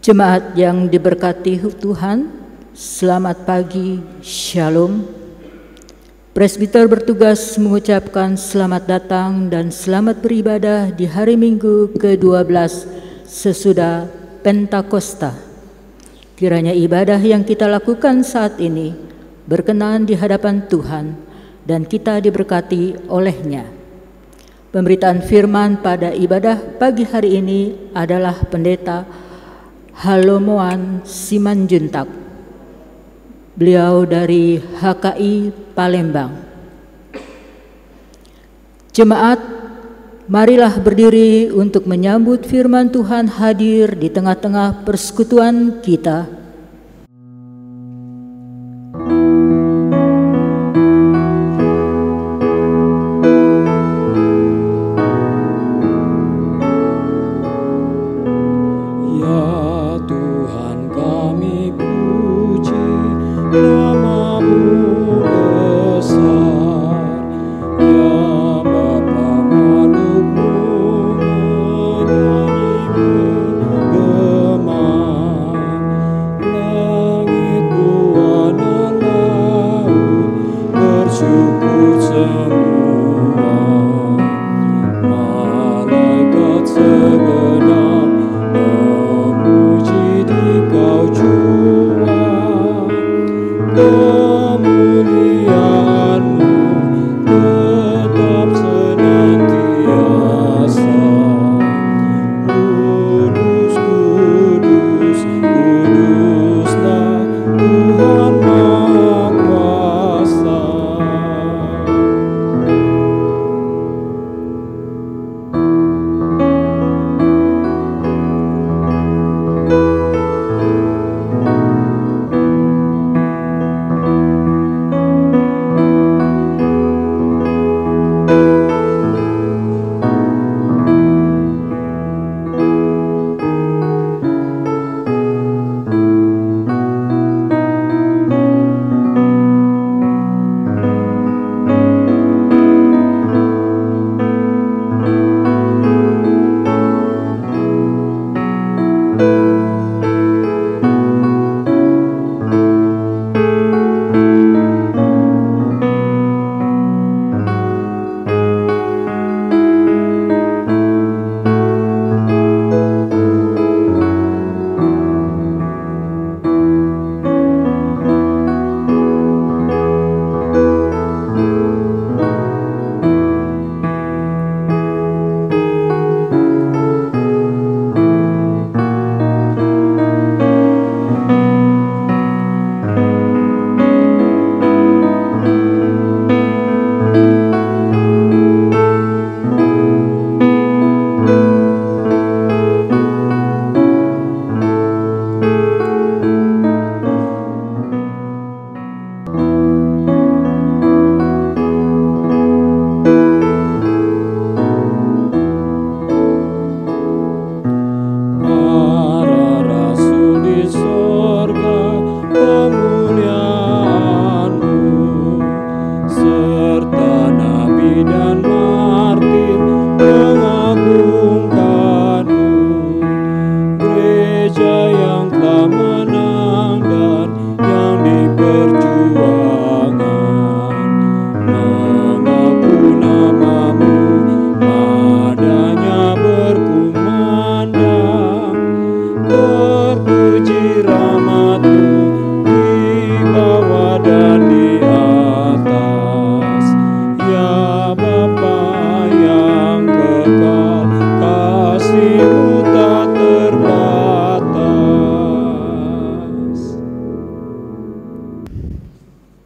Jemaat yang diberkati Tuhan, selamat pagi, Shalom. Presbiter bertugas mengucapkan selamat datang dan selamat beribadah di hari Minggu ke-12 sesudah Pentakosta. Kiranya ibadah yang kita lakukan saat ini berkenan di hadapan Tuhan dan kita diberkati olehnya. Pemberitaan firman pada ibadah pagi hari ini adalah Pendeta Halomoan Simanjuntak. Beliau dari HKI Palembang. Jemaat, marilah berdiri untuk menyambut firman Tuhan hadir di tengah-tengah persekutuan kita.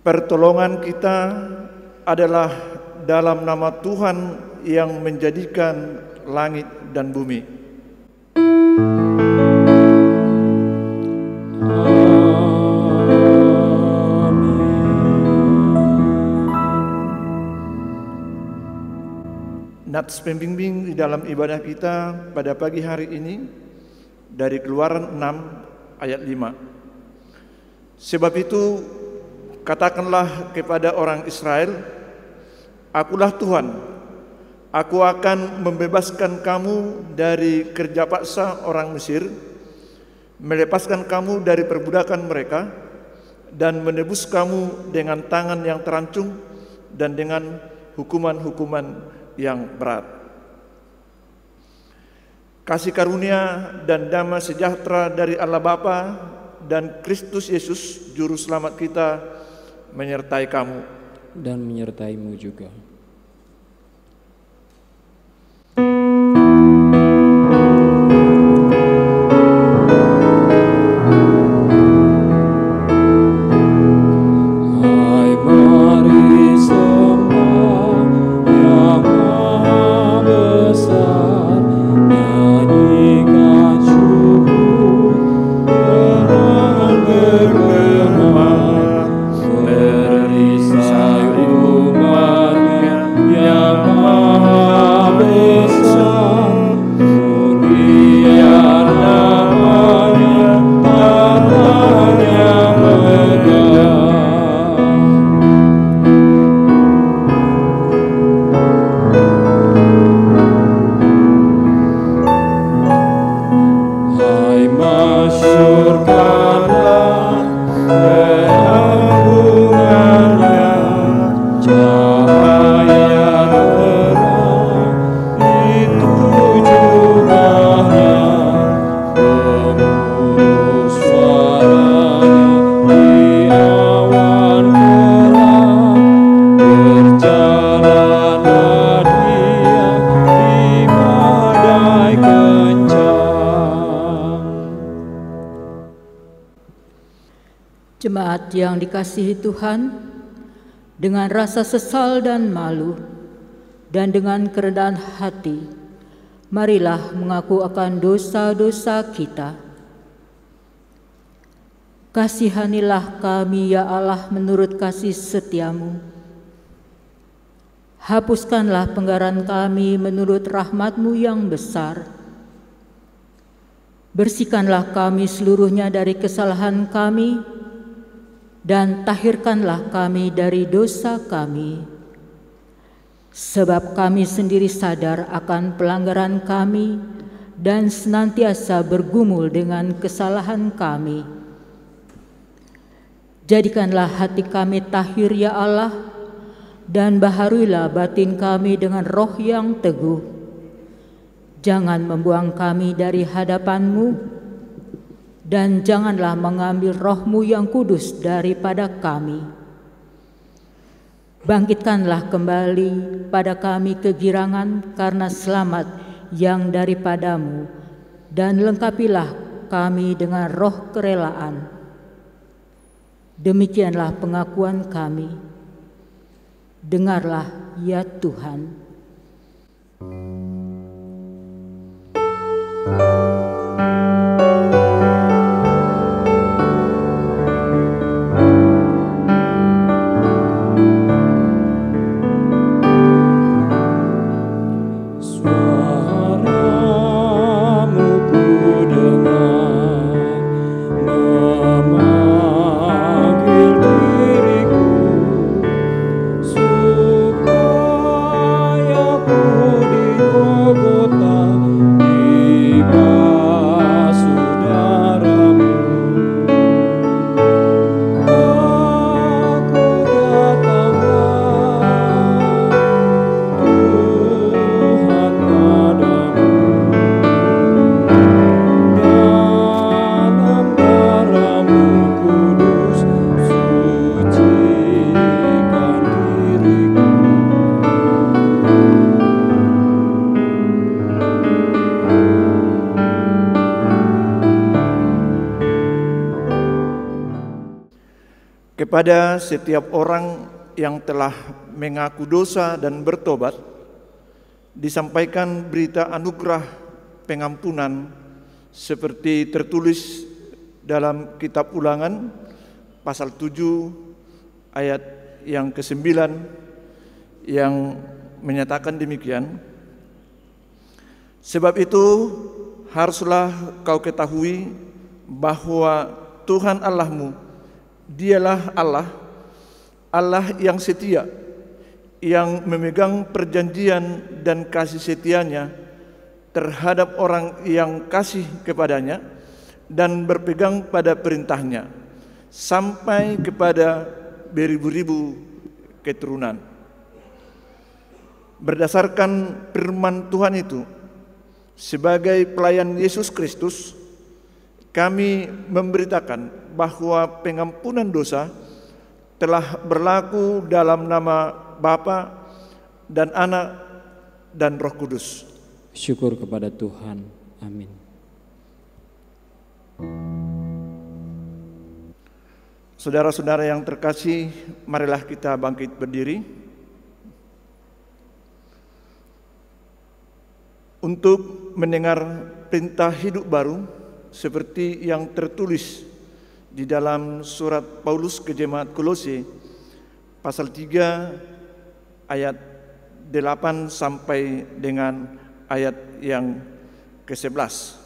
Pertolongan kita adalah dalam nama Tuhan yang menjadikan langit dan bumi. Nats pembimbing di dalam ibadah kita pada pagi hari ini dari Keluaran 6 ayat 5. Sebab itu katakanlah kepada orang Israel, Akulah Tuhan, aku akan membebaskan kamu dari kerja paksa orang Mesir, melepaskan kamu dari perbudakan mereka, dan menebus kamu dengan tangan yang terancung dan dengan hukuman-hukuman yang berat. Kasih karunia dan damai sejahtera dari Allah Bapa dan Kristus Yesus Juru Selamat kita menyertai kamu dan menyertaimu juga. Jemaat yang dikasihi Tuhan, dengan rasa sesal dan malu, dan dengan kerendahan hati, marilah mengaku akan dosa-dosa kita. Kasihanilah kami, ya Allah, menurut kasih setiamu. Hapuskanlah pelanggaran kami menurut rahmat-Mu yang besar. Bersihkanlah kami seluruhnya dari kesalahan kami, dan tahirkanlah kami dari dosa kami. Sebab kami sendiri sadar akan pelanggaran kami dan senantiasa bergumul dengan kesalahan kami. Jadikanlah hati kami tahir, ya Allah, dan baharuilah batin kami dengan roh yang teguh. Jangan membuang kami dari hadapan-Mu, dan janganlah mengambil roh-Mu yang kudus daripada kami. Bangkitkanlah kembali pada kami kegirangan karena selamat yang daripada-Mu, dan lengkapilah kami dengan roh kerelaan. Demikianlah pengakuan kami. Dengarlah, ya Tuhan. Kepada setiap orang yang telah mengaku dosa dan bertobat, disampaikan berita anugerah pengampunan seperti tertulis dalam kitab Ulangan pasal 7 ayat yang ke-9 yang menyatakan demikian. Sebab itu haruslah kau ketahui bahwa Tuhan Allahmu, Dialah Allah, Allah yang setia, yang memegang perjanjian dan kasih setianya terhadap orang yang kasih kepadanya dan berpegang pada perintahnya sampai kepada beribu-ribu keturunan. Berdasarkan firman Tuhan itu, sebagai pelayan Yesus Kristus, kami memberitakan bahwa pengampunan dosa telah berlaku dalam nama Bapa dan Anak dan Roh Kudus. Syukur kepada Tuhan. Amin. Saudara-saudara yang terkasih, marilah kita bangkit berdiri untuk mendengar perintah hidup baru seperti yang tertulis di dalam surat Paulus ke jemaat Kolose pasal 3 ayat 8 sampai dengan ayat yang ke-11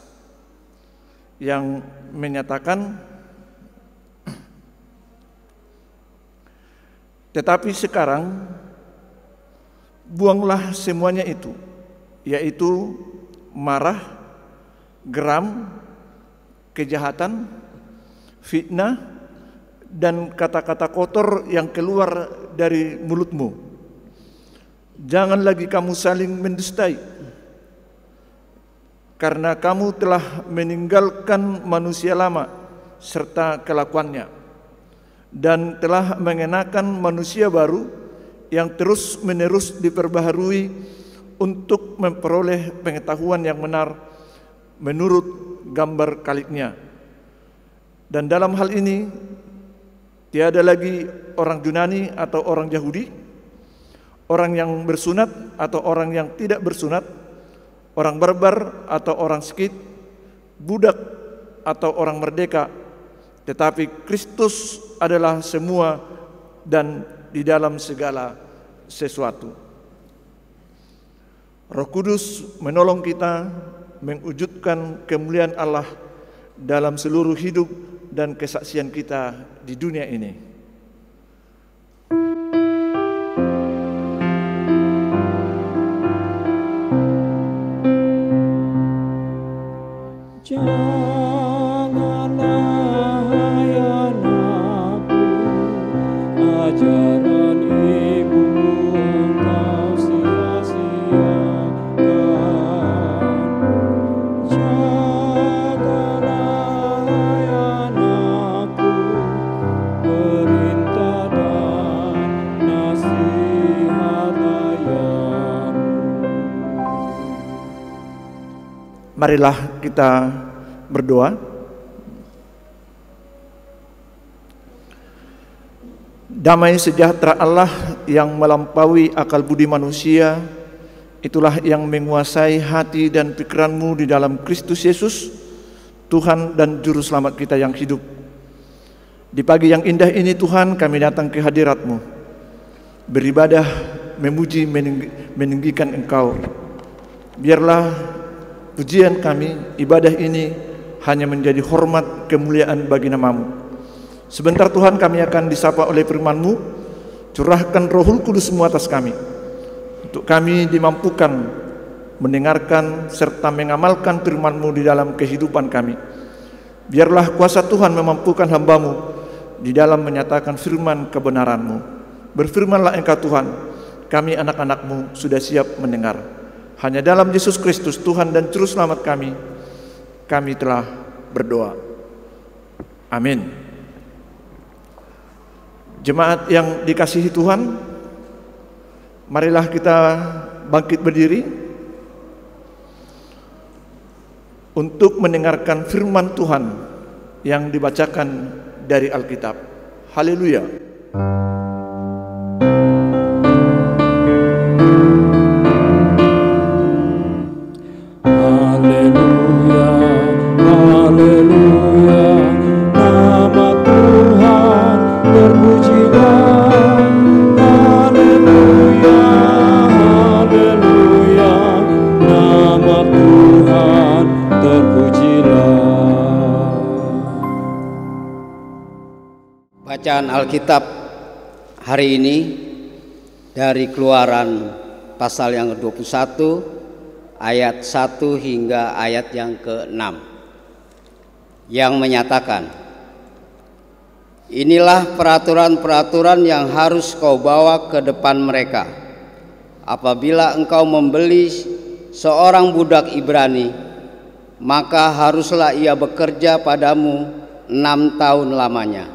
yang menyatakan, tetapi sekarang buanglah semuanya itu, yaitu marah, geram, kejahatan, fitnah, dan kata-kata kotor yang keluar dari mulutmu. Jangan lagi kamu saling mendustai, karena kamu telah meninggalkan manusia lama serta kelakuannya, dan telah mengenakan manusia baru yang terus-menerus diperbaharui untuk memperoleh pengetahuan yang benar menurut gambar Kaliknya. Dan dalam hal ini tiada lagi orang Yunani atau orang Yahudi, orang yang bersunat atau orang yang tidak bersunat, orang barbar atau orang Skit, budak atau orang merdeka, tetapi Kristus adalah semua dan di dalam segala sesuatu. Roh Kudus menolong kita mewujudkan kemuliaan Allah dalam seluruh hidup dan kesaksian kita di dunia ini. Marilah kita berdoa. Damai sejahtera Allah yang melampaui akal budi manusia, itulah yang menguasai hati dan pikiranmu di dalam Kristus Yesus, Tuhan dan Juru Selamat kita yang hidup. Di pagi yang indah ini Tuhan, kami datang ke hadirat-Mu, beribadah, memuji, meninggikan Engkau. Biarlah pujian kami, ibadah ini hanya menjadi hormat kemuliaan bagi nama-Mu. Sebentar Tuhan, kami akan disapa oleh firman-Mu. Curahkan Rohul Kudus-Mu atas kami, untuk kami dimampukan mendengarkan serta mengamalkan firman-Mu di dalam kehidupan kami. Biarlah kuasa Tuhan memampukan hamba-Mu di dalam menyatakan firman kebenaran-Mu. Berfirmanlah Engkau Tuhan, kami anak-anak-Mu sudah siap mendengar. Hanya dalam Yesus Kristus Tuhan dan Juru Selamat kami telah berdoa. Amin. Jemaat yang dikasihi Tuhan, marilah kita bangkit berdiri untuk mendengarkan firman Tuhan yang dibacakan dari Alkitab. Haleluya. Bacaan Alkitab hari ini dari Keluaran pasal yang ke-21 ayat 1 hingga ayat yang ke-6. yang menyatakan, "Inilah peraturan-peraturan yang harus kau bawa ke depan mereka. Apabila engkau membeli seorang budak Ibrani, maka haruslah ia bekerja padamu 6 tahun lamanya.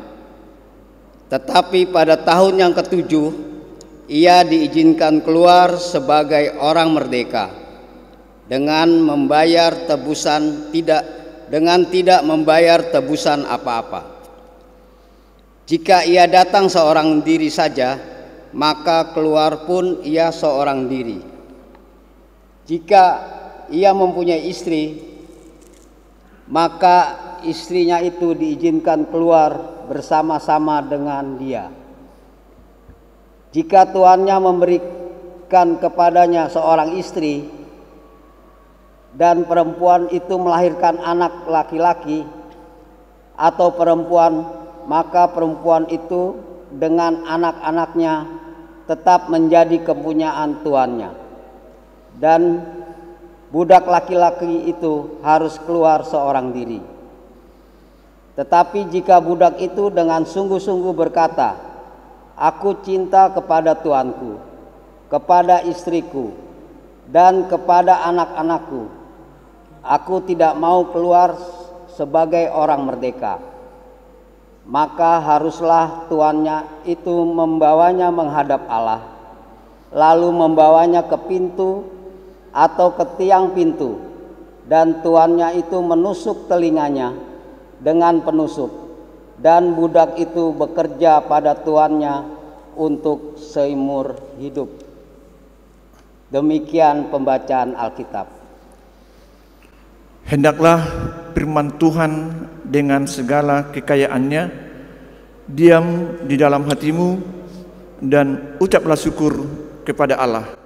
Tetapi pada tahun yang ke-7, ia diizinkan keluar sebagai orang merdeka dengan tidak membayar tebusan apa-apa. Jika ia datang seorang diri saja, maka keluar pun ia seorang diri. Jika ia mempunyai istri, maka istrinya itu diizinkan keluar bersama-sama dengan dia. Jika tuannya memberikan kepadanya seorang istri dan perempuan itu melahirkan anak laki-laki atau perempuan, maka perempuan itu dengan anak-anaknya tetap menjadi kepunyaan tuannya, dan budak laki-laki itu harus keluar seorang diri. Tetapi jika budak itu dengan sungguh-sungguh berkata, 'Aku cinta kepada tuanku, kepada istriku, dan kepada anak-anakku, aku tidak mau keluar sebagai orang merdeka,' maka haruslah tuannya itu membawanya menghadap Allah, lalu membawanya ke pintu atau ke tiang pintu, dan tuannya itu menusuk telinganya dengan penusuk, dan budak itu bekerja pada tuannya untuk seumur hidup." Demikian pembacaan Alkitab. Hendaklah firman Tuhan dengan segala kekayaannya diam di dalam hatimu, dan ucaplah syukur kepada Allah.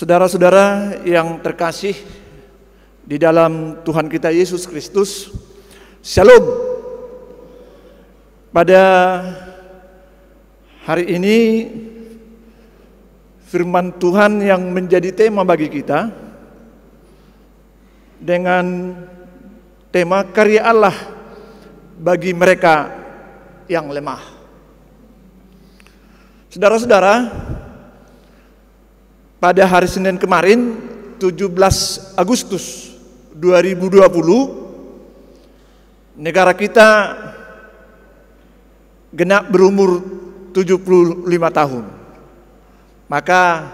Saudara-saudara yang terkasih di dalam Tuhan kita Yesus Kristus, Shalom. Pada hari ini firman Tuhan yang menjadi tema bagi kita dengan tema karya Allah bagi mereka yang lemah. Saudara-saudara, pada hari Senin kemarin, 17 Agustus 2020, negara kita genap berumur 75 tahun. Maka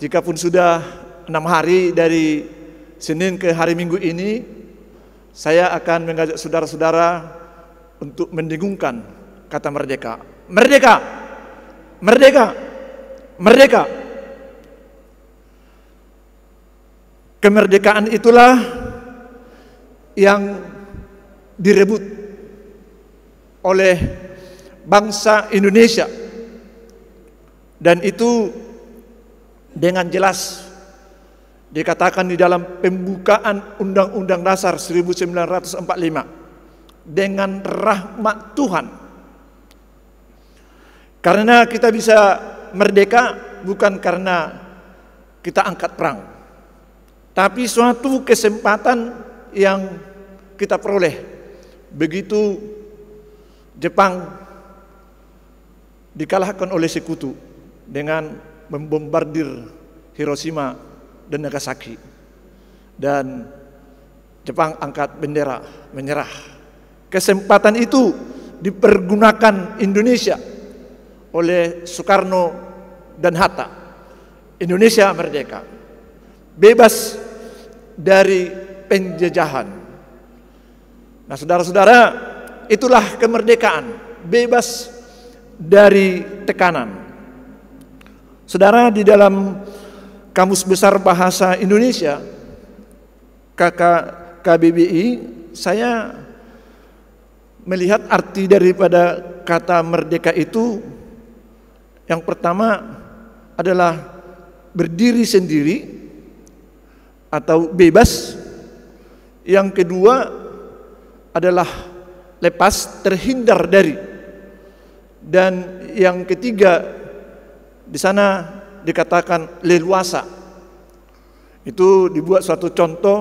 jikapun sudah 6 hari dari Senin ke hari Minggu ini, saya akan mengajak saudara-saudara untuk mendengungkan kata merdeka. Merdeka! Merdeka! Merdeka! Kemerdekaan itulah yang direbut oleh bangsa Indonesia, dan itu dengan jelas dikatakan di dalam pembukaan Undang-Undang Dasar 1945, dengan rahmat Tuhan. Karena kita bisa merdeka bukan karena kita angkat perang, tapi suatu kesempatan yang kita peroleh begitu Jepang dikalahkan oleh sekutu dengan membombardir Hiroshima dan Nagasaki, dan Jepang angkat bendera menyerah. Kesempatan itu dipergunakan Indonesia oleh Soekarno dan Hatta. Indonesia merdeka, bebas dari penjajahan. Nah, saudara-saudara, itulah kemerdekaan, bebas dari tekanan. Saudara, di dalam Kamus Besar Bahasa Indonesia KBBI, saya melihat arti daripada kata merdeka itu, yang pertama adalah berdiri sendiri atau bebas. Yang kedua adalah lepas, terhindar dari. Dan yang ketiga di sana dikatakan leluasa. Itu dibuat suatu contoh,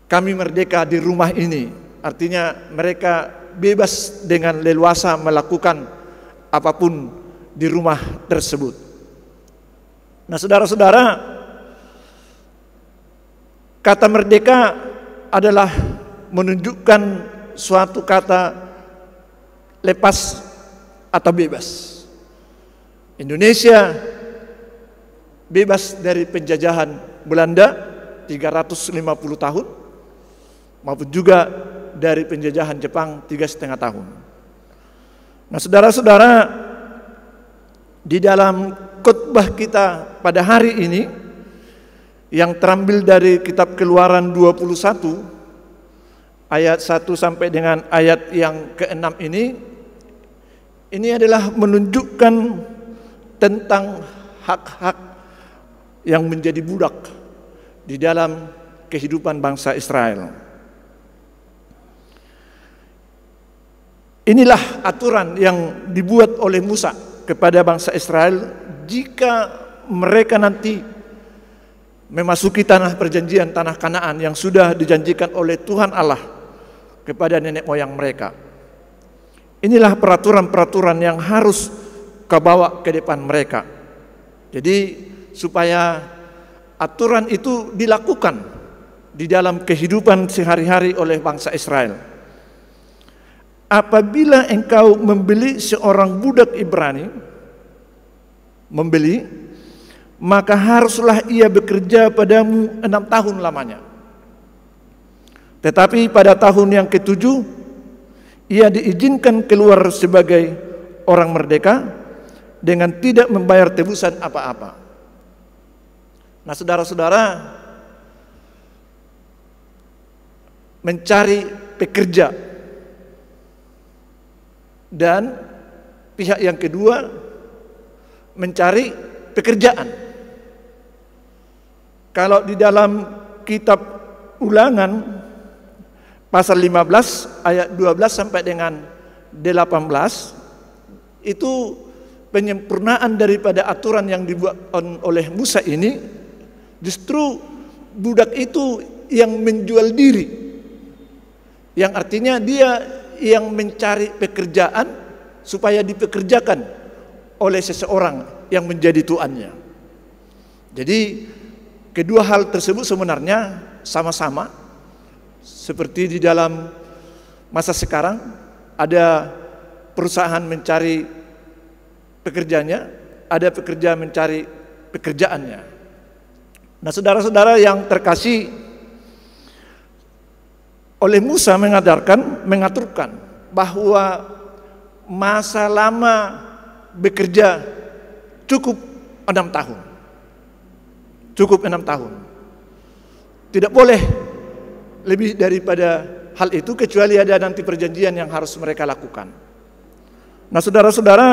kami merdeka di rumah ini. Artinya mereka bebas dengan leluasa melakukan apapun di rumah tersebut. Nah, saudara-saudara, kata merdeka adalah menunjukkan suatu kata lepas atau bebas. Indonesia bebas dari penjajahan Belanda 350 tahun, maupun juga dari penjajahan Jepang 3,5 tahun. Nah, saudara-saudara, di dalam khotbah kita pada hari ini yang terambil dari kitab Keluaran 21 ayat 1 sampai dengan ayat yang ke-6 ini adalah menunjukkan tentang hak-hak yang menjadi budak di dalam kehidupan bangsa Israel. Inilah aturan yang dibuat oleh Musa kepada bangsa Israel jika mereka nanti memasuki tanah perjanjian, tanah Kanaan yang sudah dijanjikan oleh Tuhan Allah kepada nenek moyang mereka. Inilah peraturan-peraturan yang harus kau bawa ke depan mereka. Jadi supaya aturan itu dilakukan di dalam kehidupan sehari-hari oleh bangsa Israel. Apabila engkau membeli seorang budak Ibrani, maka haruslah ia bekerja padamu 6 tahun lamanya. Tetapi pada tahun yang ke-7 ia diizinkan keluar sebagai orang merdeka dengan tidak membayar tebusan apa-apa. Nah, saudara-saudara, mencari pekerja dan pihak yang kedua mencari pekerjaan. Kalau di dalam kitab Ulangan pasal 15 ayat 12 sampai dengan 18 itu penyempurnaan daripada aturan yang dibuat oleh Musa ini. Justru budak itu yang menjual diri, yang artinya dia yang mencari pekerjaan supaya dipekerjakan oleh seseorang yang menjadi tuannya. Jadi kedua hal tersebut sebenarnya sama-sama, seperti di dalam masa sekarang ada perusahaan mencari pekerjanya, ada pekerja mencari pekerjaannya. Nah, saudara-saudara yang terkasih, oleh Musa mengaturkan bahwa masa lama bekerja cukup 6 tahun. Cukup 6 tahun. Tidak boleh lebih daripada hal itu, kecuali ada nanti perjanjian yang harus mereka lakukan. Nah, saudara-saudara,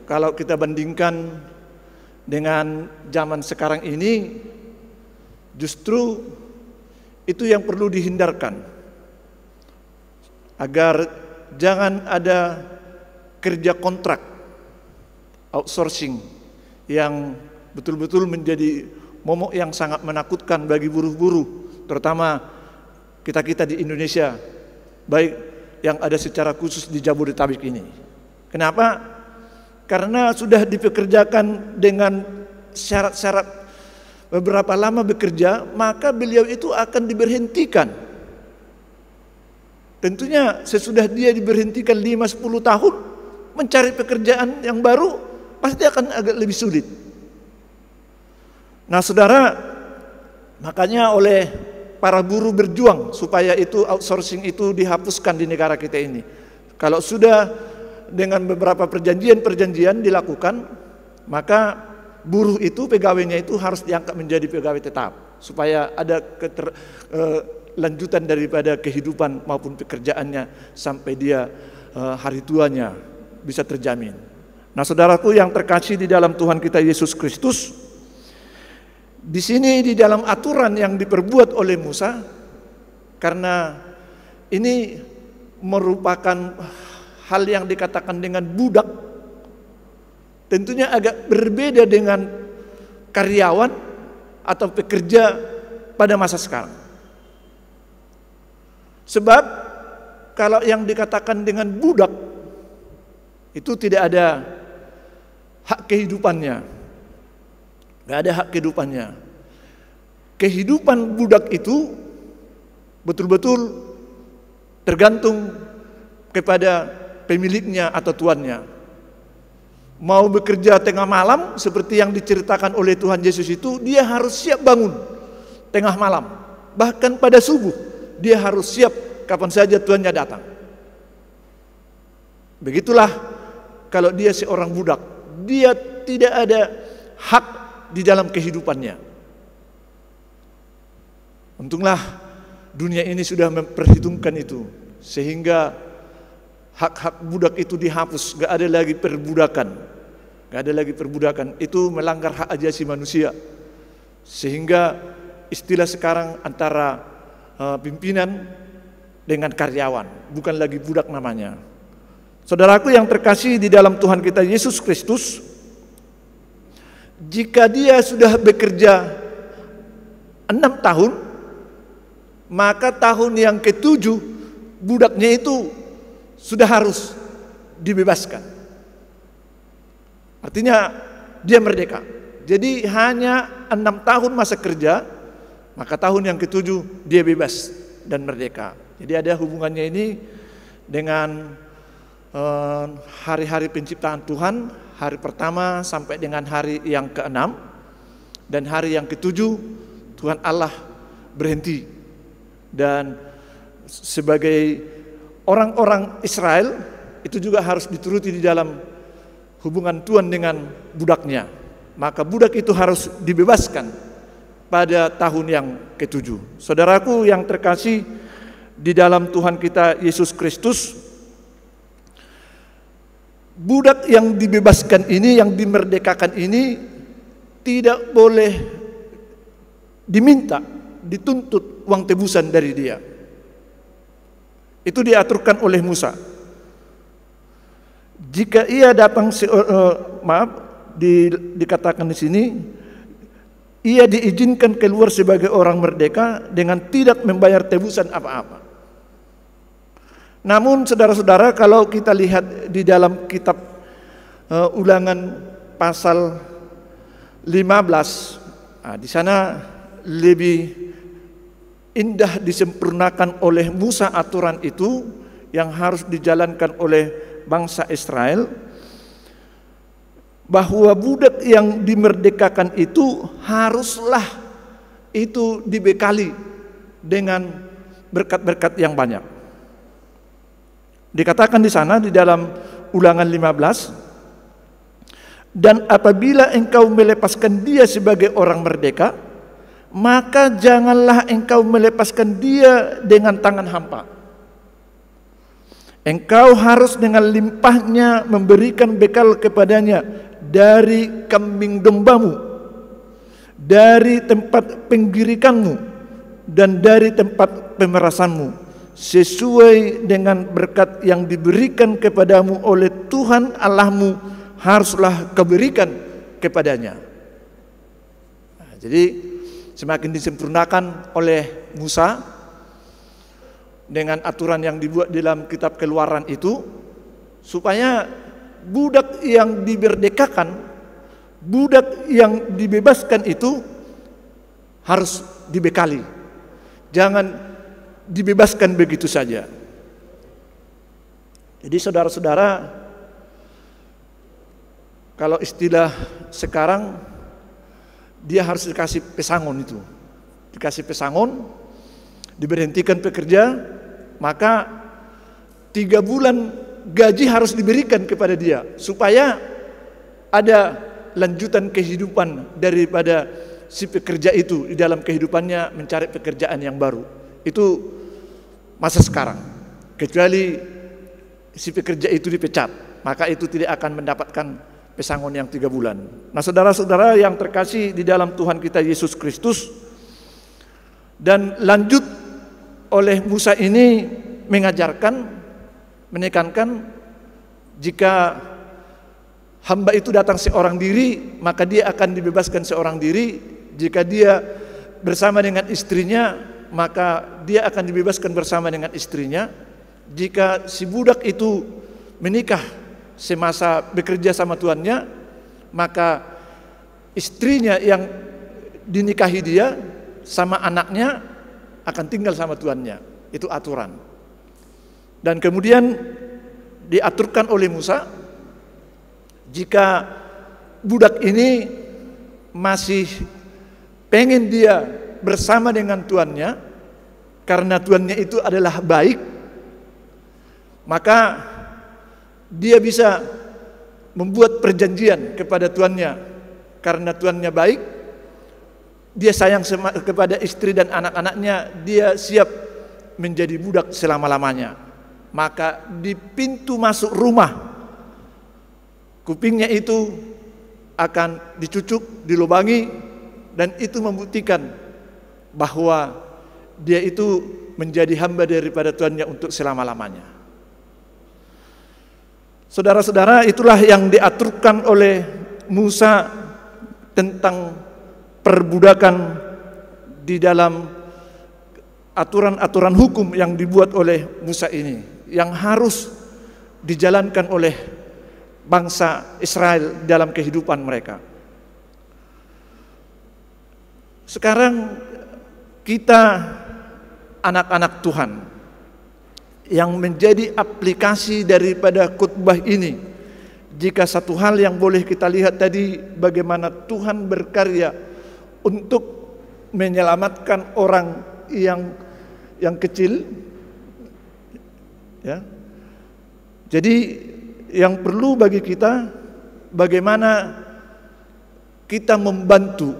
kalau kita bandingkan dengan zaman sekarang ini, justru itu yang perlu dihindarkan, agar jangan ada kerja kontrak, outsourcing, yang betul-betul menjadi momok yang sangat menakutkan bagi buruh-buruh, terutama kita-kita di Indonesia, baik yang ada secara khusus di Jabodetabek ini. Kenapa? Karena sudah dipekerjakan dengan syarat-syarat beberapa lama bekerja, maka beliau itu akan diberhentikan. Tentunya sesudah dia diberhentikan 5-10 tahun, mencari pekerjaan yang baru pasti akan agak lebih sulit. Nah, saudara, makanya oleh para buruh berjuang supaya itu outsourcing itu dihapuskan di negara kita ini. Kalau sudah dengan beberapa perjanjian dilakukan, maka buruh itu, pegawainya itu harus diangkat menjadi pegawai tetap, supaya ada lanjutan daripada kehidupan maupun pekerjaannya sampai dia hari tuanya bisa terjamin. Nah, saudaraku yang terkasih di dalam Tuhan kita Yesus Kristus, di sini di dalam aturan yang diperbuat oleh Musa, karena ini merupakan hal yang dikatakan dengan budak, tentunya agak berbeda dengan karyawan atau pekerja pada masa sekarang. Sebab kalau yang dikatakan dengan budak itu tidak ada hak kehidupannya, nggak ada hak kehidupannya. Kehidupan budak itu betul-betul tergantung kepada pemiliknya atau tuannya. Mau bekerja tengah malam seperti yang diceritakan oleh Tuhan Yesus itu, dia harus siap bangun tengah malam. Bahkan pada subuh dia harus siap kapan saja tuannya datang. Begitulah kalau dia seorang budak, dia tidak ada hak di dalam kehidupannya. Untunglah dunia ini sudah memperhitungkan itu, sehingga hak-hak budak itu dihapus, gak ada lagi perbudakan. Gak ada lagi perbudakan, itu melanggar hak asasi manusia. Sehingga istilah sekarang antara pimpinan dengan karyawan, bukan lagi budak namanya. Saudaraku yang terkasih di dalam Tuhan kita Yesus Kristus, jika dia sudah bekerja 6 tahun, maka tahun yang ke-7 budaknya itu sudah harus dibebaskan. Artinya dia merdeka. Jadi hanya 6 tahun masa kerja, maka tahun yang ke-7 dia bebas dan merdeka. Jadi ada hubungannya ini dengan hari-hari penciptaan Tuhan, hari pertama sampai dengan hari yang ke-6, dan hari yang ke-7 Tuhan Allah berhenti. Dan sebagai orang-orang Israel itu juga harus dituruti di dalam hubungan Tuhan dengan budaknya. Maka budak itu harus dibebaskan pada tahun yang ke-7. Saudaraku yang terkasih di dalam Tuhan kita Yesus Kristus, budak yang dibebaskan ini, yang dimerdekakan ini tidak boleh diminta, dituntut uang tebusan dari dia. Itu diaturkan oleh Musa. Jika ia datang, dikatakan di sini, ia diizinkan keluar sebagai orang merdeka dengan tidak membayar tebusan apa-apa. Namun saudara-saudara, kalau kita lihat di dalam kitab Ulangan pasal 15, di sana lebih indah disempurnakan oleh Musa aturan itu yang harus dijalankan oleh bangsa Israel, bahwa budak yang dimerdekakan itu haruslah itu dibekali dengan berkat-berkat yang banyak. Dikatakan di sana di dalam Ulangan 15, dan apabila engkau melepaskan dia sebagai orang merdeka, maka janganlah engkau melepaskan dia dengan tangan hampa. Engkau harus dengan limpahnya memberikan bekal kepadanya dari kambing dombamu, dari tempat penggirikanmu, dan dari tempat pemerasanmu, sesuai dengan berkat yang diberikan kepadamu oleh Tuhan Allahmu, haruslah kau berikan kepadanya. Nah, jadi semakin disempurnakan oleh Musa dengan aturan yang dibuat dalam kitab Keluaran itu, supaya budak yang dimerdekakan, budak yang dibebaskan itu harus dibekali. Jangan dibebaskan begitu saja. Jadi saudara-saudara, kalau istilah sekarang, dia harus dikasih pesangon itu. Dikasih pesangon, diberhentikan pekerja, maka 3 bulan gaji harus diberikan kepada dia supaya ada lanjutan kehidupan daripada si pekerja itu di dalam kehidupannya mencari pekerjaan yang baru. Itu masa sekarang. Kecuali si pekerja itu dipecat, maka itu tidak akan mendapatkan pesangon yang 3 bulan. Nah, saudara-saudara yang terkasih di dalam Tuhan kita Yesus Kristus, dan lanjut oleh Musa ini mengajarkan, menekankan, jika hamba itu datang seorang diri, maka dia akan dibebaskan seorang diri. Jika dia bersama dengan istrinya, maka dia akan dibebaskan bersama dengan istrinya. Jika si budak itu menikah semasa bekerja sama tuannya, maka istrinya yang dinikahi dia sama anaknya akan tinggal sama tuannya. Itu aturan. Dan kemudian diaturkan oleh Musa, jika budak ini masih pengen dia bersama dengan tuannya karena tuannya itu adalah baik, maka dia bisa membuat perjanjian kepada tuannya. Karena tuannya baik, dia sayang kepada istri dan anak-anaknya, dia siap menjadi budak selama-lamanya. Maka di pintu masuk rumah, kupingnya itu akan dicucuk, dilubangi, dan itu membuktikan bahwa dia itu menjadi hamba daripada tuannya untuk selama-lamanya. Saudara-saudara, itulah yang diaturkan oleh Musa tentang perbudakan di dalam aturan-aturan hukum yang dibuat oleh Musa ini, yang harus dijalankan oleh bangsa Israel dalam kehidupan mereka. Sekarang kita anak-anak Tuhan yang menjadi aplikasi daripada khotbah ini, jika satu hal yang boleh kita lihat tadi, bagaimana Tuhan berkarya untuk menyelamatkan orang yang kecil, ya. Jadi yang perlu bagi kita, bagaimana kita membantu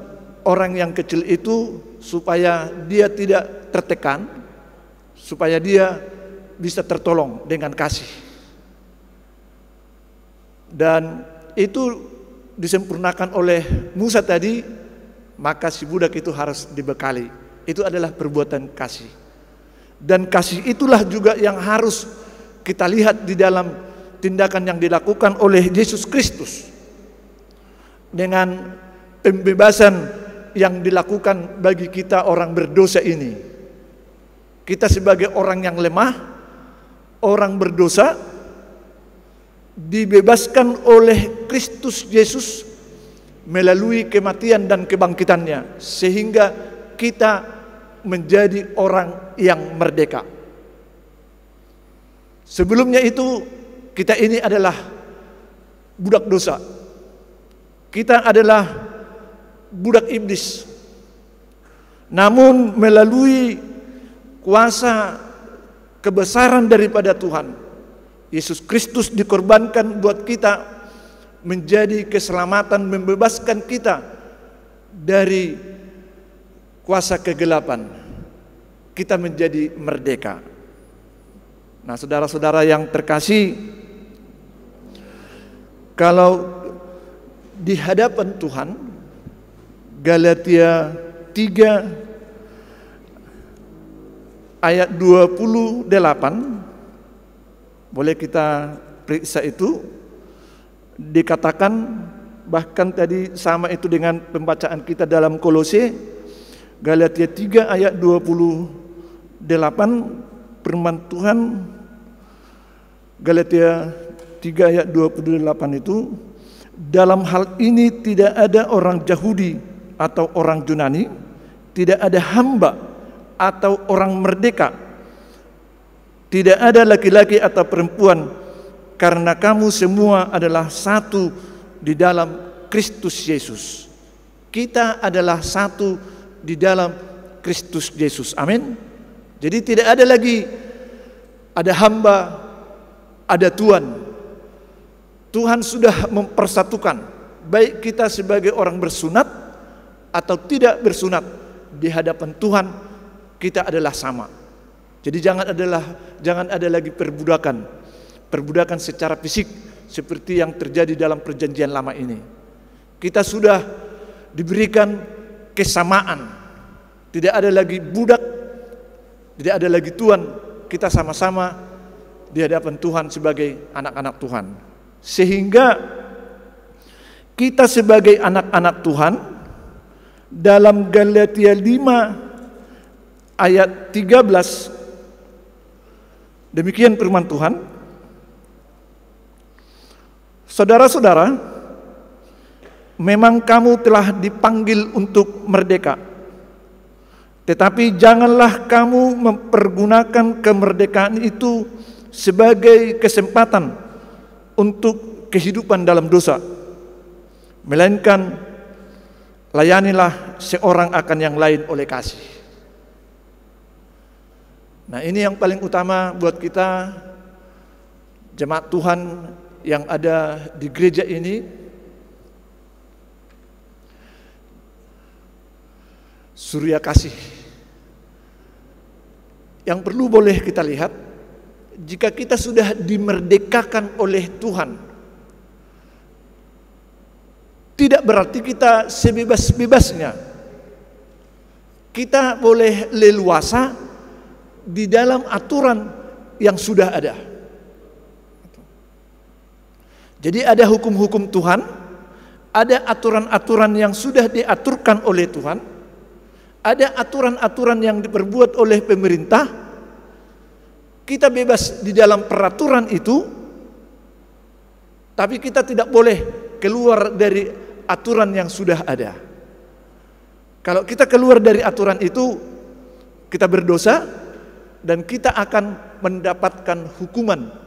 orang yang kecil itu supaya dia tidak tertekan, supaya dia bisa tertolong dengan kasih. Dan itu disempurnakan oleh Musa tadi, maka si budak itu harus dibekali. Itu adalah perbuatan kasih. Dan kasih itulah juga yang harus kita lihat di dalam tindakan yang dilakukan oleh Yesus Kristus. Dengan pembebasan yang dilakukan bagi kita orang berdosa ini. Kita sebagai orang yang lemah, orang berdosa, dibebaskan oleh Kristus Yesus melalui kematian dan kebangkitannya, sehingga kita menjadi orang yang merdeka. Sebelumnya itu kita ini adalah budak dosa. Kita adalah budak iblis. Namun melalui kuasa kebesaran daripada Tuhan, Yesus Kristus dikorbankan buat kita, menjadi keselamatan, membebaskan kita dari kuasa kegelapan. Kita menjadi merdeka. Nah, saudara-saudara yang terkasih, kalau di hadapan Tuhan, Galatia 3 ayat 28, boleh kita periksa itu, dikatakan, bahkan tadi sama itu dengan pembacaan kita dalam Kolose, Galatia 3 ayat 28, firman Tuhan, Galatia 3 ayat 28 itu, dalam hal ini tidak ada orang Yahudi atau orang Yunani, tidak ada hamba atau orang merdeka, tidak ada laki-laki atau perempuan, karena kamu semua adalah satu di dalam Kristus Yesus. Kita adalah satu di dalam Kristus Yesus. Amin. Jadi tidak ada lagi ada hamba, ada Tuhan. Tuhan sudah mempersatukan, baik kita sebagai orang bersunat atau tidak bersunat, di hadapan Tuhan kita adalah sama. Jadi jangan ada lagi perbudakan secara fisik seperti yang terjadi dalam perjanjian lama ini. Kita sudah diberikan kesamaan. Tidak ada lagi budak, tidak ada lagi Tuhan. Kita sama-sama di hadapan Tuhan sebagai anak-anak Tuhan. Sehingga kita sebagai anak-anak Tuhan, dalam Galatia 5 ayat 13, demikian firman Tuhan. Saudara-saudara, memang kamu telah dipanggil untuk merdeka. Tetapi janganlah kamu mempergunakan kemerdekaan itu sebagai kesempatan untuk kehidupan dalam dosa. Melainkan layanilah seorang akan yang lain oleh kasih. Nah, ini yang paling utama buat kita jemaat Tuhan yang ada di gereja ini. Surya kasih. Yang perlu boleh kita lihat, jika kita sudah dimerdekakan oleh Tuhan, tidak berarti kita sebebas-bebasnya. Kita boleh leluasa di dalam aturan yang sudah ada. Jadi ada hukum-hukum Tuhan, ada aturan-aturan yang sudah diaturkan oleh Tuhan, ada aturan-aturan yang diperbuat oleh pemerintah. Kita bebas di dalam peraturan itu, tapi kita tidak boleh keluar dari aturan yang sudah ada. Kalau kita keluar dari aturan itu, kita berdosa dan kita akan mendapatkan hukuman.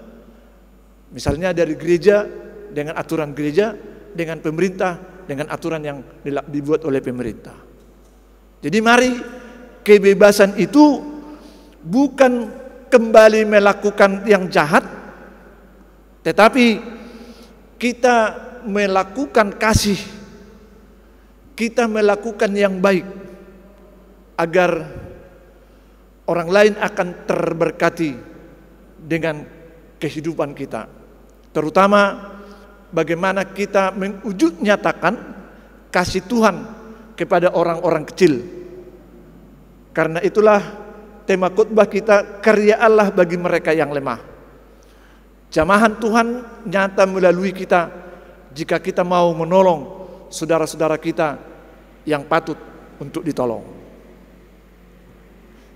Misalnya dari gereja dengan aturan gereja, dengan pemerintah dengan aturan yang dibuat oleh pemerintah. Jadi mari, kebebasan itu bukan kembali melakukan yang jahat, tetapi kita melakukan kasih, kita melakukan yang baik, agar orang lain akan terberkati dengan kehidupan kita. Terutama bagaimana kita mewujud nyatakan kasih Tuhan kepada orang-orang kecil. Karena itulah tema khotbah kita, karya Allah bagi mereka yang lemah. Jamahan Tuhan nyata melalui kita jika kita mau menolong saudara-saudara kita yang patut untuk ditolong.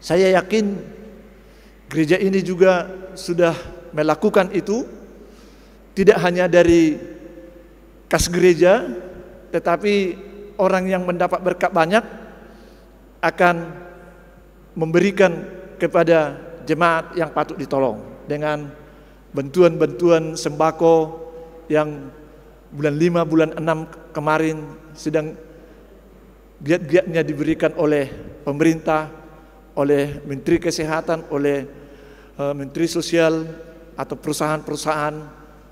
Saya yakin gereja ini juga sudah melakukan itu, tidak hanya dari kas gereja, tetapi orang yang mendapat berkat banyak akan memberikan kepada jemaat yang patut ditolong dengan bantuan-bantuan sembako yang bulan 5, bulan 6 kemarin sedang giat-giatnya diberikan oleh pemerintah, oleh Menteri Kesehatan, oleh Menteri Sosial atau perusahaan-perusahaan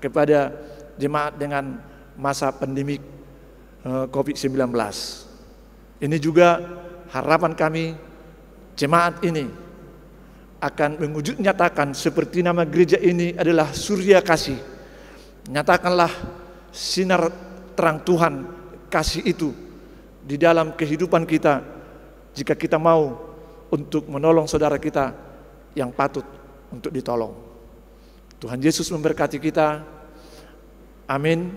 kepada jemaat dengan masa pandemik COVID-19. Ini juga harapan kami, jemaat ini akan mewujud nyatakan seperti nama gereja ini adalah surya kasih. Nyatakanlah sinar terang Tuhan, kasih itu di dalam kehidupan kita jika kita mau untuk menolong saudara kita yang patut untuk ditolong. Tuhan Yesus memberkati kita. Amin.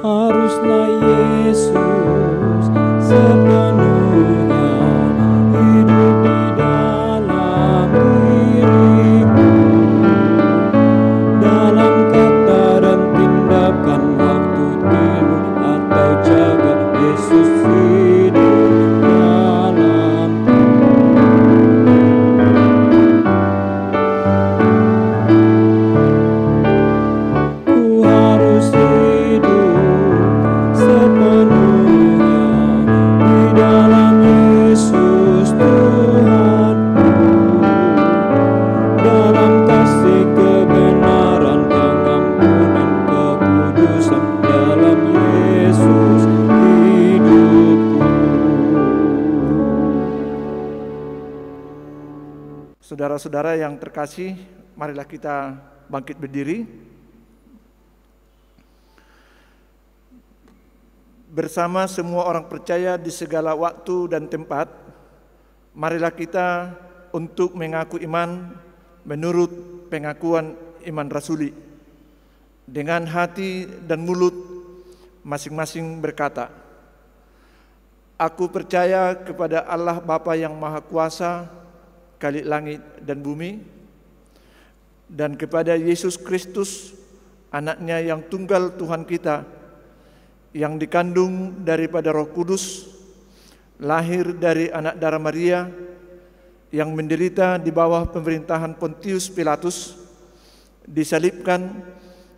Haruslah Yesus sepenuhnya hidup di dalam diriku, dalam kata dan tindakan, waktu tidur atau jaga. Yesus Saudara-saudara yang terkasih, marilah kita bangkit berdiri. Bersama semua orang percaya di segala waktu dan tempat, marilah kita untuk mengaku iman menurut pengakuan iman rasuli. Dengan hati dan mulut masing-masing berkata, "Aku percaya kepada Allah Bapa yang Maha Kuasa, Khalik langit dan bumi, dan kepada Yesus Kristus, anaknya yang tunggal Tuhan kita, yang dikandung daripada Roh Kudus, lahir dari anak darah Maria, yang menderita di bawah pemerintahan Pontius Pilatus, disalibkan,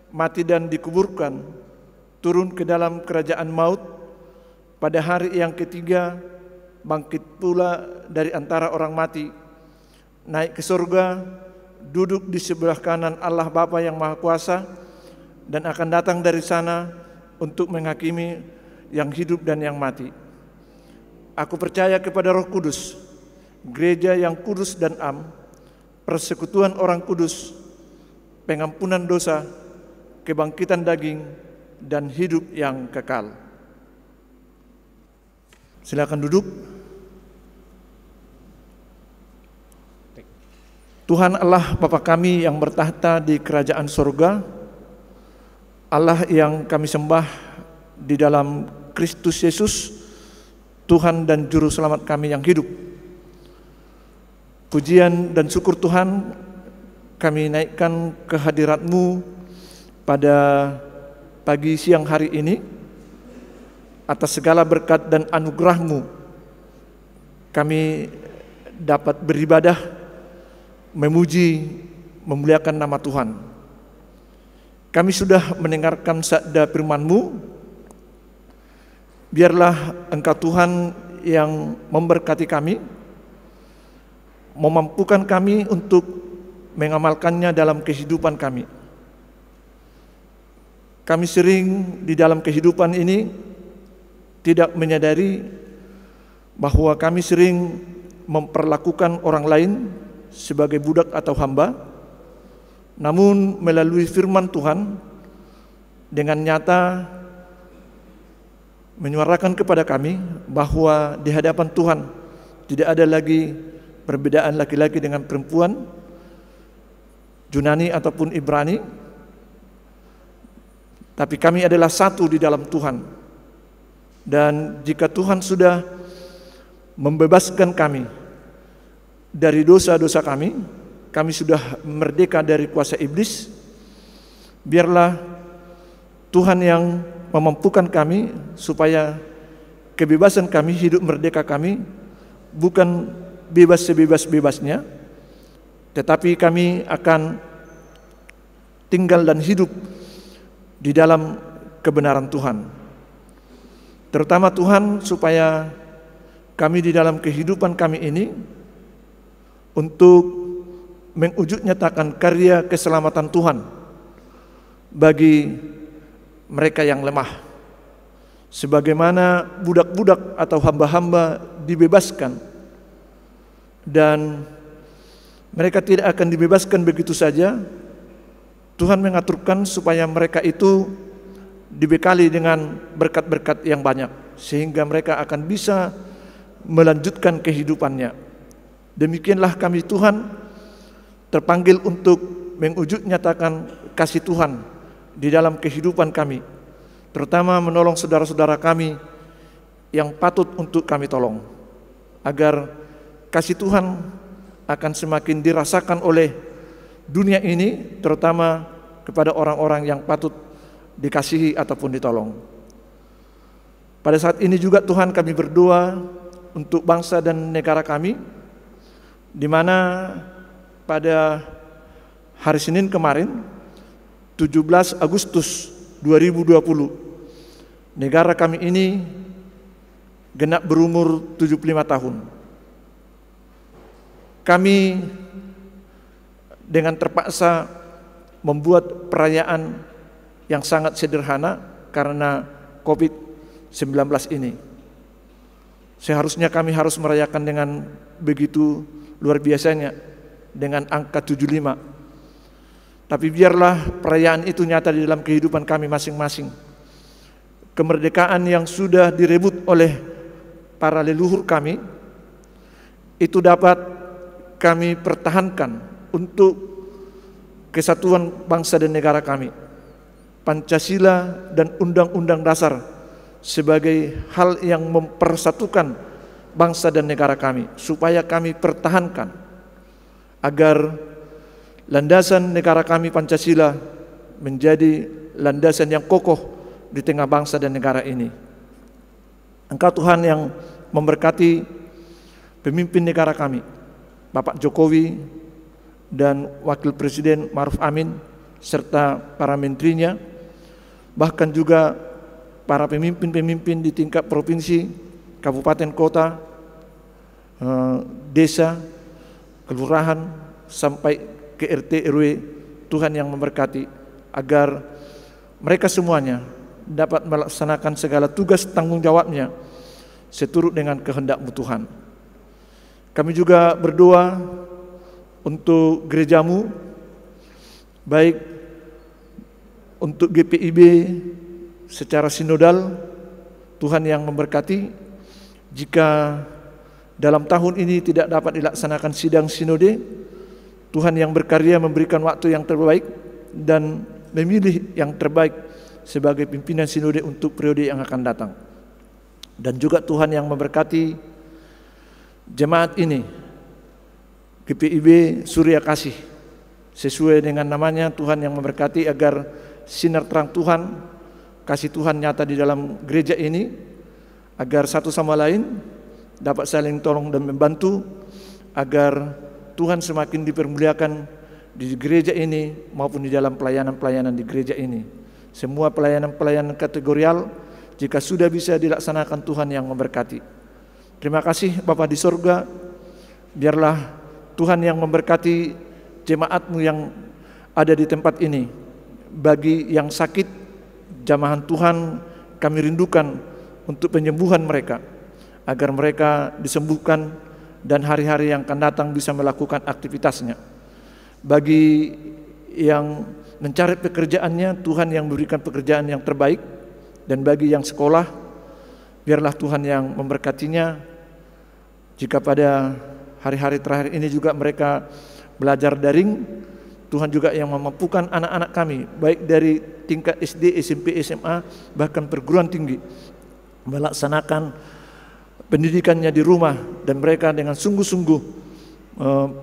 mati dan dikuburkan, turun ke dalam kerajaan maut, pada hari yang ketiga bangkit pula dari antara orang mati, naik ke surga, duduk di sebelah kanan Allah Bapa yang Maha Kuasa, dan akan datang dari sana untuk menghakimi yang hidup dan yang mati. Aku percaya kepada Roh Kudus, gereja yang kudus dan am, persekutuan orang kudus, pengampunan dosa, kebangkitan daging, dan hidup yang kekal." Silakan duduk. Tuhan Allah Bapa kami yang bertahta di kerajaan surga, Allah yang kami sembah di dalam Kristus Yesus, Tuhan dan Juru Selamat kami yang hidup. Pujian dan syukur Tuhan kami naikkan ke hadirat-Mu pada pagi siang hari ini. Atas segala berkat dan anugerah-Mu, kami dapat beribadah, memuji, memuliakan nama Tuhan. Kami sudah mendengarkan sabda firman-Mu. Biarlah Engkau Tuhan yang memberkati kami, memampukan kami untuk mengamalkannya dalam kehidupan kami. Kami sering di dalam kehidupan ini tidak menyadari bahwa kami sering memperlakukan orang lain sebagai budak atau hamba, namun melalui firman Tuhan dengan nyata menyuarakan kepada kami bahwa di hadapan Tuhan tidak ada lagi perbedaan laki-laki dengan perempuan, Yunani ataupun Ibrani, tapi kami adalah satu di dalam Tuhan. Dan jika Tuhan sudah membebaskan kami dari dosa-dosa kami, kami sudah merdeka dari kuasa iblis. Biarlah Tuhan yang memampukan kami supaya kebebasan kami, hidup merdeka kami bukan bebas sebebas-bebasnya, tetapi kami akan tinggal dan hidup di dalam kebenaran Tuhan. Terutama Tuhan supaya kami di dalam kehidupan kami ini untuk mewujud nyatakan karya keselamatan Tuhan bagi mereka yang lemah. Sebagaimana budak-budak atau hamba-hamba dibebaskan, dan mereka tidak akan dibebaskan begitu saja. Tuhan mengaturkan supaya mereka itu dibekali dengan berkat-berkat yang banyak, sehingga mereka akan bisa melanjutkan kehidupannya. Demikianlah kami Tuhan terpanggil untuk mewujud nyatakan kasih Tuhan di dalam kehidupan kami, terutama menolong saudara-saudara kami yang patut untuk kami tolong, agar kasih Tuhan akan semakin dirasakan oleh dunia ini, terutama kepada orang-orang yang patut dikasihi ataupun ditolong. Pada saat ini juga Tuhan kami berdoa untuk bangsa dan negara kami, di mana pada hari Senin kemarin 17 Agustus 2020 negara kami ini genap berumur 75 tahun. Kami dengan terpaksa membuat perayaan yang sangat sederhana karena COVID-19 ini. Seharusnya kami harus merayakan dengan begitu luar biasanya, dengan angka 75. Tapi biarlah perayaan itu nyata di dalam kehidupan kami masing-masing. Kemerdekaan yang sudah direbut oleh para leluhur kami, itu dapat kami pertahankan untuk kesatuan bangsa dan negara kami. Pancasila dan Undang-Undang Dasar sebagai hal yang mempersatukan bangsa dan negara kami, supaya kami pertahankan agar landasan negara kami Pancasila menjadi landasan yang kokoh di tengah bangsa dan negara ini. Engkau Tuhan yang memberkati pemimpin negara kami, Bapak Jokowi dan Wakil Presiden Ma'ruf Amin serta para menterinya, bahkan juga para pemimpin-pemimpin di tingkat provinsi, kabupaten, kota, desa, kelurahan, sampai ke RT RW. Tuhan yang memberkati agar mereka semuanya dapat melaksanakan segala tugas tanggung jawabnya seturut dengan kehendak-Mu Tuhan. Kami juga berdoa untuk gereja-Mu, baik untuk GPIB secara sinodal. Tuhan yang memberkati. Jika dalam tahun ini tidak dapat dilaksanakan sidang sinode, Tuhan yang berkarya memberikan waktu yang terbaik dan memilih yang terbaik sebagai pimpinan sinode untuk periode yang akan datang. Dan juga Tuhan yang memberkati jemaat ini, GPIB Surya Kasih, sesuai dengan namanya. Tuhan yang memberkati agar sinar terang Tuhan, kasih Tuhan nyata di dalam gereja ini, agar satu sama lain dapat saling tolong dan membantu, agar Tuhan semakin dipermuliakan di gereja ini maupun di dalam pelayanan-pelayanan di gereja ini. Semua pelayanan-pelayanan kategorial jika sudah bisa dilaksanakan, Tuhan yang memberkati. Terima kasih Bapa di sorga, biarlah Tuhan yang memberkati jemaat-Mu yang ada di tempat ini. Bagi yang sakit, jamahan Tuhan kami rindukan untuk penyembuhan mereka, agar mereka disembuhkan dan hari-hari yang akan datang bisa melakukan aktivitasnya. Bagi yang mencari pekerjaannya, Tuhan yang memberikan pekerjaan yang terbaik. Dan bagi yang sekolah, biarlah Tuhan yang memberkatinya. Jika pada hari-hari terakhir ini juga mereka belajar daring, Tuhan juga yang memampukan anak-anak kami, baik dari tingkat SD, SMP, SMA, bahkan perguruan tinggi, melaksanakan pendidikannya di rumah, dan mereka dengan sungguh-sungguh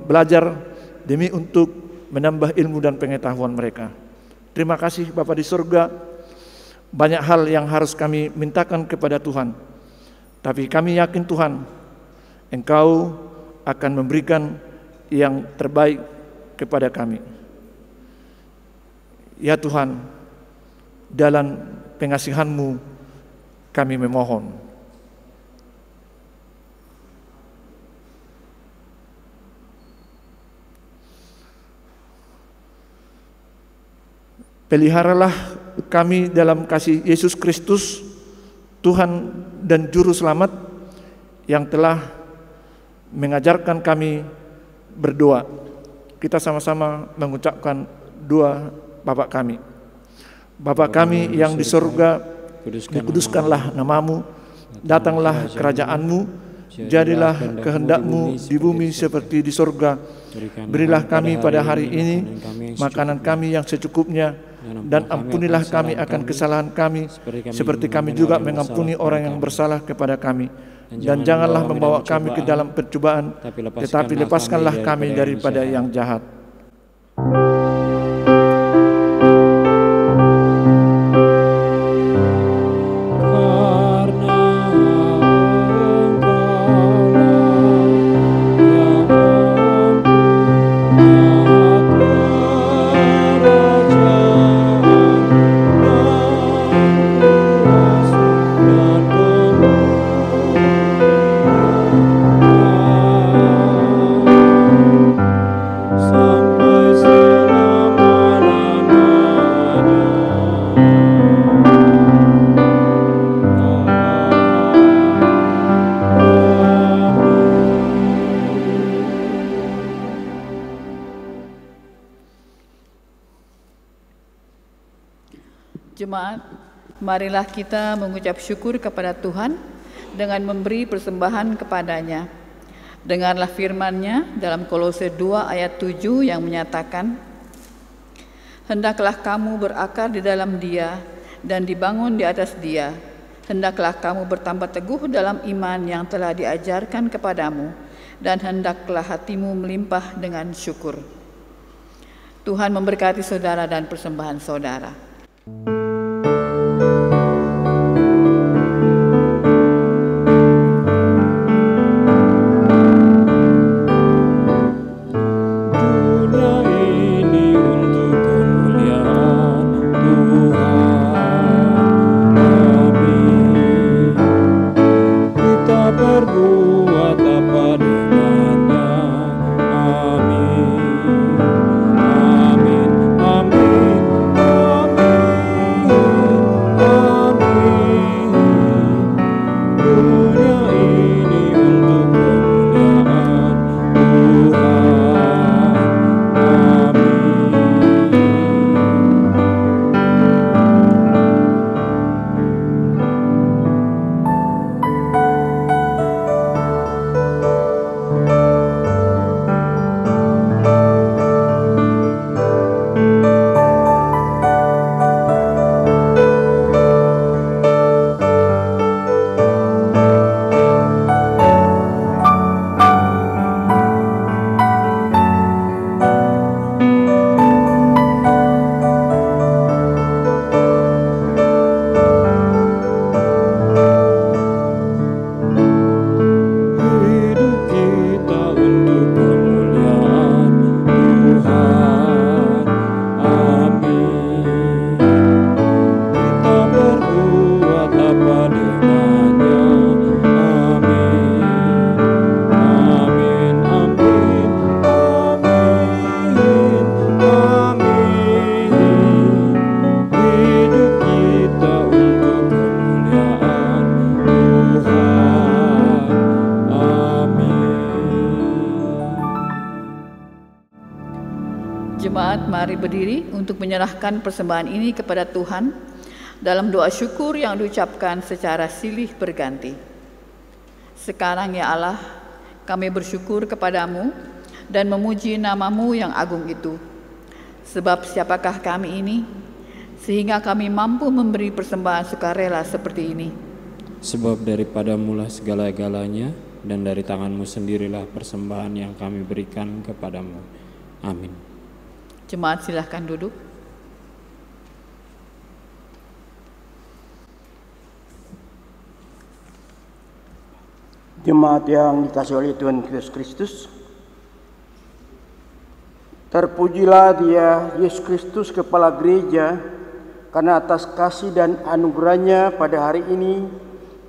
belajar demi untuk menambah ilmu dan pengetahuan mereka. Terima kasih Bapa di surga. Banyak hal yang harus kami mintakan kepada Tuhan, tapi kami yakin Tuhan, Engkau akan memberikan yang terbaik kepada kami. Ya Tuhan, dalam pengasihan-Mu kami memohon. Peliharalah kami dalam kasih Yesus Kristus, Tuhan dan Juru Selamat, yang telah mengajarkan kami berdoa. Kita sama-sama mengucapkan doa Bapa kami. Bapa kami yang di surga, dikuduskanlah namamu, datanglah kerajaan-Mu, jadilah kehendak-Mu di bumi seperti di surga. Berilah kami pada hari ini makanan kami yang secukupnya, dan ampunilah kami akan kesalahan kami, seperti kami juga mengampuni orang yang bersalah kepada kami. Dan janganlah membawa kami ke dalam percobaan, tetapi lepaskanlah kami daripada yang jahat. Sa Jemaat, marilah kita mengucap syukur kepada Tuhan dengan memberi persembahan kepadanya. Dengarlah firman-Nya dalam Kolose 2 ayat 7 yang menyatakan, "Hendaklah kamu berakar di dalam Dia dan dibangun di atas Dia. Hendaklah kamu bertambah teguh dalam iman yang telah diajarkan kepadamu, dan hendaklah hatimu melimpah dengan syukur." Tuhan memberkati saudara dan persembahan saudara. Jemaat, mari berdiri untuk menyerahkan persembahan ini kepada Tuhan dalam doa syukur yang diucapkan secara silih berganti. Sekarang ya Allah, kami bersyukur kepadamu dan memuji nama-Mu yang agung itu. Sebab siapakah kami ini, sehingga kami mampu memberi persembahan sukarela seperti ini? Sebab daripadamu lah segala-galanya, dan dari tangan-Mu sendirilah persembahan yang kami berikan kepadamu. Amin. Jemaat, silahkan duduk. Jemaat yang dikasihi oleh Tuhan Yesus Kristus, terpujilah Dia, Yesus Kristus, Kepala Gereja, karena atas kasih dan anugerahnya pada hari ini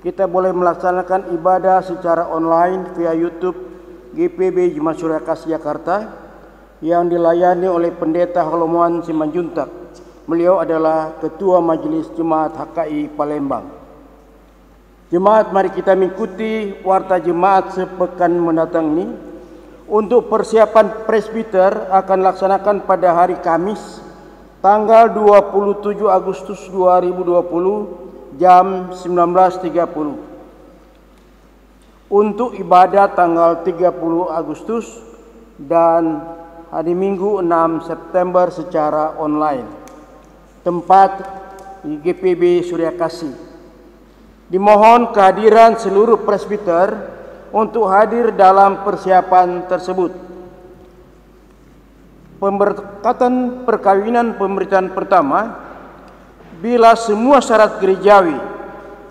kita boleh melaksanakan ibadah secara online via YouTube GPB Jemaat Surya Kasih Jakarta yang dilayani oleh Pendeta Holomuan Simanjuntak. Beliau adalah Ketua Majelis Jemaat HKI Palembang. Jemaat, mari kita mengikuti warta jemaat sepekan mendatang ini. Untuk persiapan presbiter akan laksanakan pada hari Kamis tanggal 27 Agustus 2020 jam 19.30. Untuk ibadah tanggal 30 Agustus dan hari Minggu 6 September secara online. Tempat di GPB Surya Kasih. Dimohon kehadiran seluruh presbiter untuk hadir dalam persiapan tersebut. Pemberkatan perkawinan pemberitaan pertama, bila semua syarat gerejawi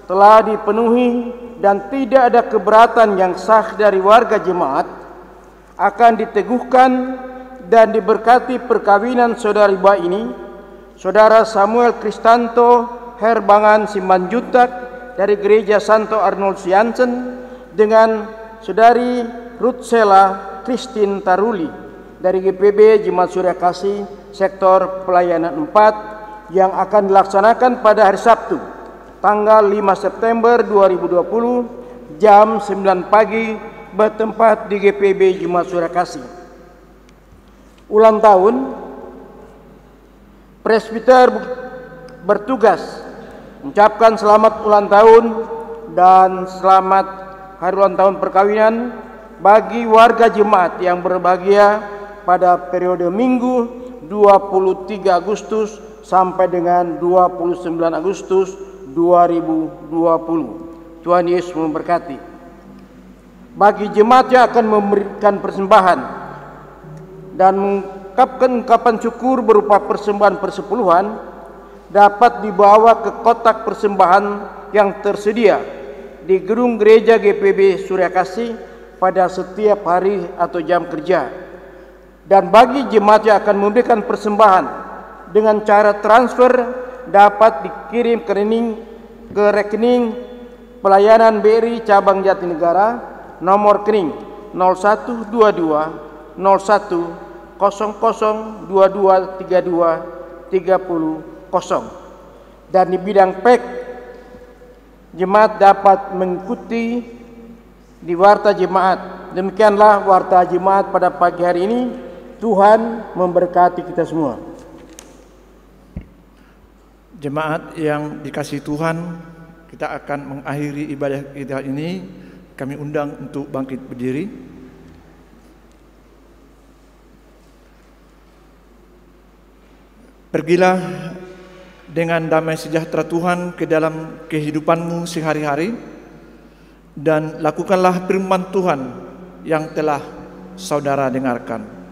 telah dipenuhi dan tidak ada keberatan yang sah dari warga jemaat, akan diteguhkan dan diberkati perkawinan saudari Ba ini, Saudara Samuel Kristanto Herbangan Simanjuntak dari Gereja Santo Arnold Siansen dengan Saudari Rutsela Christine Taruli dari GPB Jemaat Surya Kasih Sektor Pelayanan 4 yang akan dilaksanakan pada hari Sabtu tanggal 5 September 2020 jam 9 pagi bertempat di GPB Jemaat Surya Kasih. Ulang tahun Presbiter bertugas mengucapkan selamat ulang tahun dan selamat hari ulang tahun perkawinan bagi warga jemaat yang berbahagia pada periode Minggu 23 Agustus sampai dengan 29 Agustus 2020. Tuhan Yesus memberkati. Bagi jemaat yang akan memberikan persembahan dan mengungkapkan ungkapan syukur berupa persembahan persepuluhan, dapat dibawa ke kotak persembahan yang tersedia di gedung gereja GPB Surya Kasih pada setiap hari atau jam kerja. Dan bagi jemaat yang akan memberikan persembahan dengan cara transfer, dapat dikirim ke rekening pelayanan BRI cabang Jatinegara, nomor rekening 0122 01 00 2232 30. Dan di bidang PEK, jemaat dapat mengikuti di warta jemaat. Demikianlah warta jemaat pada pagi hari ini. Tuhan memberkati kita semua. Jemaat yang dikasihi Tuhan, kita akan mengakhiri ibadah kita ini. Kami undang untuk bangkit berdiri. Pergilah dengan damai sejahtera Tuhan ke dalam kehidupanmu sehari-hari, dan lakukanlah firman Tuhan yang telah saudara dengarkan.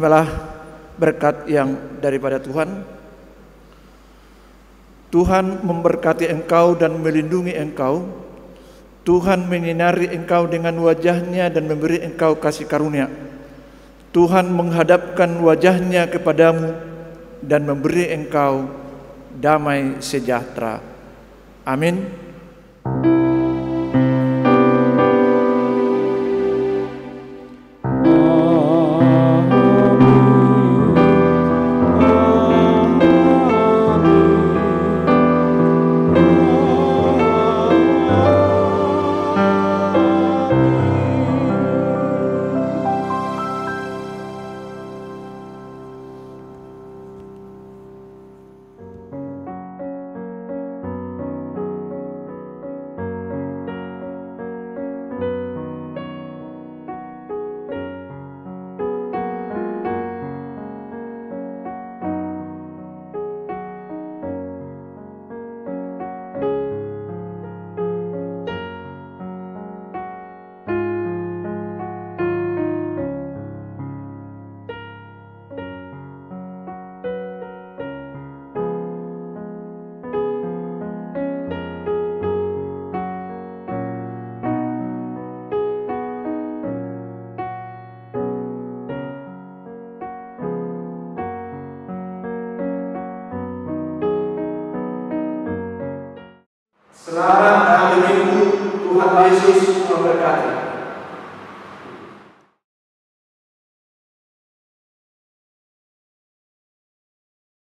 Terimalah berkat yang daripada Tuhan. Tuhan memberkati engkau dan melindungi engkau. Tuhan menyinari engkau dengan wajah-Nya dan memberi engkau kasih karunia. Tuhan menghadapkan wajah-Nya kepadamu dan memberi engkau damai sejahtera. Amin. Yesus